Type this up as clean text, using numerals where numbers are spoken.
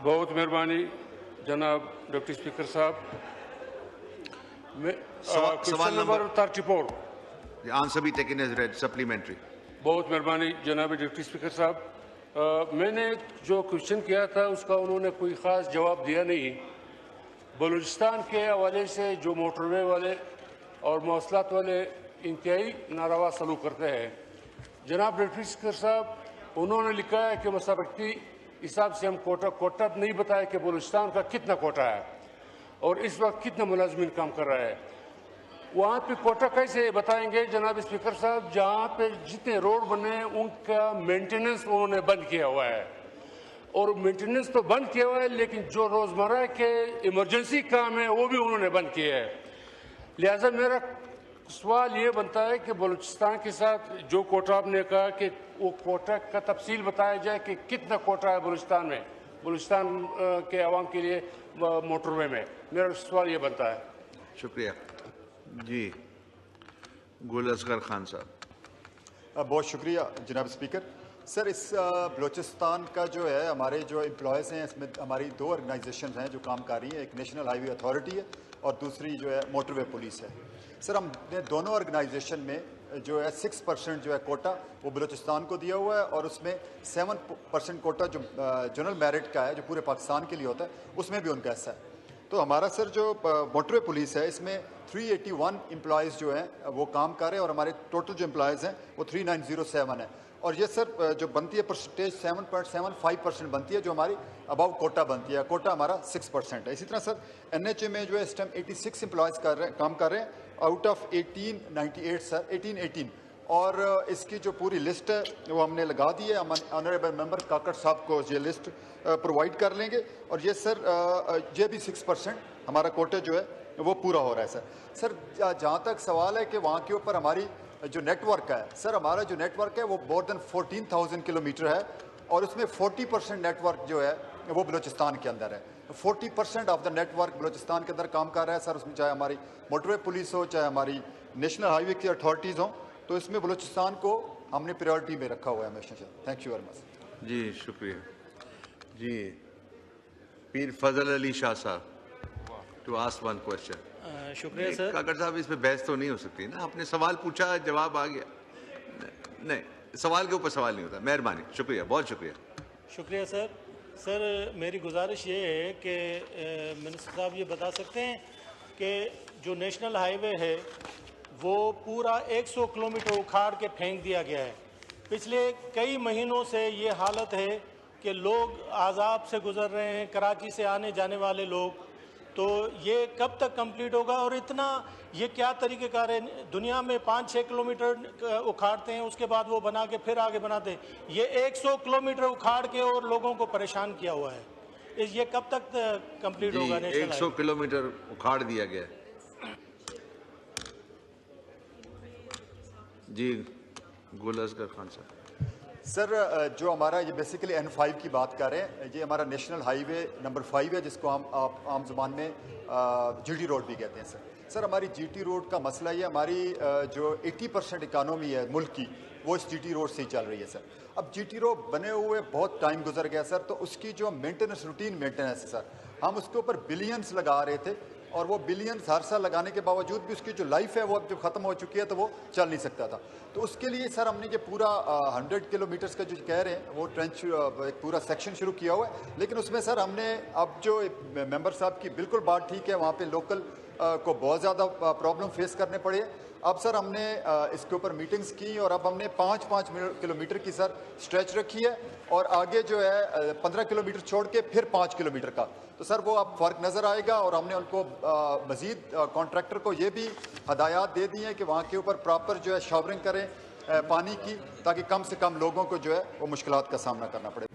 बहुत मेहरबानी जनाब डिप्टी स्पीकर साहब। सवाल number 34। The answer be taken as read. Supplementary. बहुत मेहरबानी जनाब डिप्टी स्पीकर साहब। मैंने जो क्वेश्चन किया था उसका उन्होंने कोई ख़ास जवाब दिया नहीं। बलूचिस्तान के हवाले से जो मोटरवे वाले और मौसलात वाले इंतहाई नारवा सलूक करते हैं, जनाब डिप्टी स्पीकर साहब उन्होंने लिखा है कि मसाबकती हिसाब से हम कोटा नहीं बताया कि बलूचिस्तान का कितना कोटा है और इस वक्त कितना मुलाजमीन काम कर रहा है। वहाँ पे कोटा कैसे बताएंगे जनाब स्पीकर साहब, जहाँ पे जितने रोड बने हैं उनका मेंटेनेंस उन्होंने बंद किया हुआ है। और मेंटेनेंस तो बंद किया हुआ है, लेकिन जो रोज़मर्रा के इमरजेंसी काम है वो भी उन्होंने बंद किया है। लिहाजा मेरा सवाल ये बनता है कि बलूचिस्तान के साथ जो कोटा आपने कहा कि वो कोटा का तफसील बताया जाए कि कितना कोटा है बलूचिस्तान में, बलूचिस्तान के अवाम के लिए मोटरवे में। मेरा सवाल ये बनता है। शुक्रिया जी। गुल असगर खान साहब। बहुत शुक्रिया जनाब स्पीकर। सर, इस बलूचिस्तान का जो है हमारे जो एम्प्लॉयज़ हैं, इसमें हमारी दो ऑर्गेनाइजेशन हैं जो काम कर रही हैं। एक नेशनल हाईवे अथॉरिटी है और दूसरी जो है मोटरवे पुलिस है। सर, हमने दोनों ऑर्गेनाइजेशन में जो है 6% जो है कोटा वो बलूचिस्तान को दिया हुआ है और उसमें 7% कोटा जो जनरल मेरिट का है जो पूरे पाकिस्तान के लिए होता है उसमें भी उनका हिस्सा है। तो हमारा सर जो मोटरवे पुलिस है इसमें 381 एम्प्लॉयज़ जो हैं वो काम कर रहे हैं और हमारे टोटल जो एम्प्लॉयज़ हैं वो 3907 है। और ये सर जो बनती है परसेंटेज 7.75% बनती है जो हमारी अबाउ कोटा बनती है। कोटा हमारा 6% है। इसी तरह सर NHA में जो है इस टाइम 86 एम्प्लॉयज़ काम कर रहे हैं आउट ऑफ 1898 सर 1818। और इसकी जो पूरी लिस्ट है वो हमने लगा दी है। हम ऑनरेबल मेंबर काकड़ साहब को ये लिस्ट प्रोवाइड कर लेंगे। और ये सर ये भी 6% हमारा कोटे जो है वो पूरा हो रहा है। सर जहाँ तक सवाल है कि वहाँ के ऊपर हमारी जो नेटवर्क है, सर हमारा जो नेटवर्क है वो मोर देन 14,000 किलोमीटर है और उसमें 40% नेटवर्क जो है वो बलूचिस्तान के अंदर है। 40% ऑफ द नेटवर्क बलूचिस्तान के अंदर काम कर रहा है सर। उसमें चाहे हमारी मोटरवे पुलिस हो, चाहे हमारी नेशनल हाईवे की अथॉरिटीज़ हों, तो इसमें बलूचिस्तान को हमने प्रायोरिटी में रखा हुआ है हमेशा से। थैंक यू वेरी मच जी। शुक्रिया जी। पीर फजल अली शाह साहब टू आस्क वन क्वेश्चन। शुक्रिया सर। काकड़ साहब इसमें बहस तो नहीं हो सकती ना, आपने सवाल पूछा जवाब आ गया। नहीं, सवाल के ऊपर सवाल नहीं होता। मेहरबानी, शुक्रिया, बहुत शुक्रिया। शुक्रिया सर। सर मेरी गुजारिश ये है कि मिनिस्टर साहब ये बता सकते हैं कि जो नेशनल हाईवे है वो पूरा 100 किलोमीटर उखाड़ के फेंक दिया गया है। पिछले कई महीनों से ये हालत है कि लोग आज़ाब से गुजर रहे हैं, कराची से आने जाने वाले लोग। तो ये कब तक कंप्लीट होगा और इतना ये क्या तरीक़ेकार है? दुनिया में 5-6 किलोमीटर उखाड़ते हैं, उसके बाद वो बना के फिर आगे बनाते हैं। ये 100 किलोमीटर उखाड़ के और लोगों को परेशान किया हुआ है। ये कब तक कंप्लीट होगा? 100 किलोमीटर उखाड़ दिया गया जी। गुल असगर खान साहब। सर जो हमारा ये बेसिकली N5 की बात कर रहे हैं, ये हमारा नेशनल हाईवे नंबर 5 है जिसको हम आम ज़बान में GT रोड भी कहते हैं। सर हमारी GT रोड का मसला ये हमारी जो 80% इकानमी है मुल्क की वो इस GT रोड से ही चल रही है सर। अब GT रोड बने हुए बहुत टाइम गुजर गया सर, तो उसकी जो मेंटेनेंस रूटीन मेंटेनेंस है सर, हम उसके ऊपर बिलियंस लगा रहे थे और वो बिलियंस हर साल लगाने के बावजूद भी उसकी जो लाइफ है वो अब जब ख़त्म हो चुकी है तो वो चल नहीं सकता था। तो उसके लिए सर हमने ये पूरा 100 किलोमीटर्स का जो कह रहे हैं वो ट्रेंच एक पूरा सेक्शन शुरू किया हुआ है। लेकिन उसमें सर हमने अब जो मेंबर साहब की बिल्कुल बात ठीक है, वहाँ पे लोकल को बहुत ज़्यादा प्रॉब्लम फेस करने पड़े। अब सर हमने इसके ऊपर मीटिंग्स की और अब हमने 5-5 किलोमीटर की सर स्ट्रेच रखी है और आगे जो है 15 किलोमीटर छोड़ के फिर 5 किलोमीटर का। तो सर वो अब फ़र्क नज़र आएगा और हमने उनको मज़ीद कॉन्ट्रैक्टर को ये भी हदायत दे दी हैं कि वहाँ के ऊपर प्रॉपर जो है शावरिंग करें पानी की, ताकि कम से कम लोगों को जो है वो मुश्किलात का सामना करना पड़े।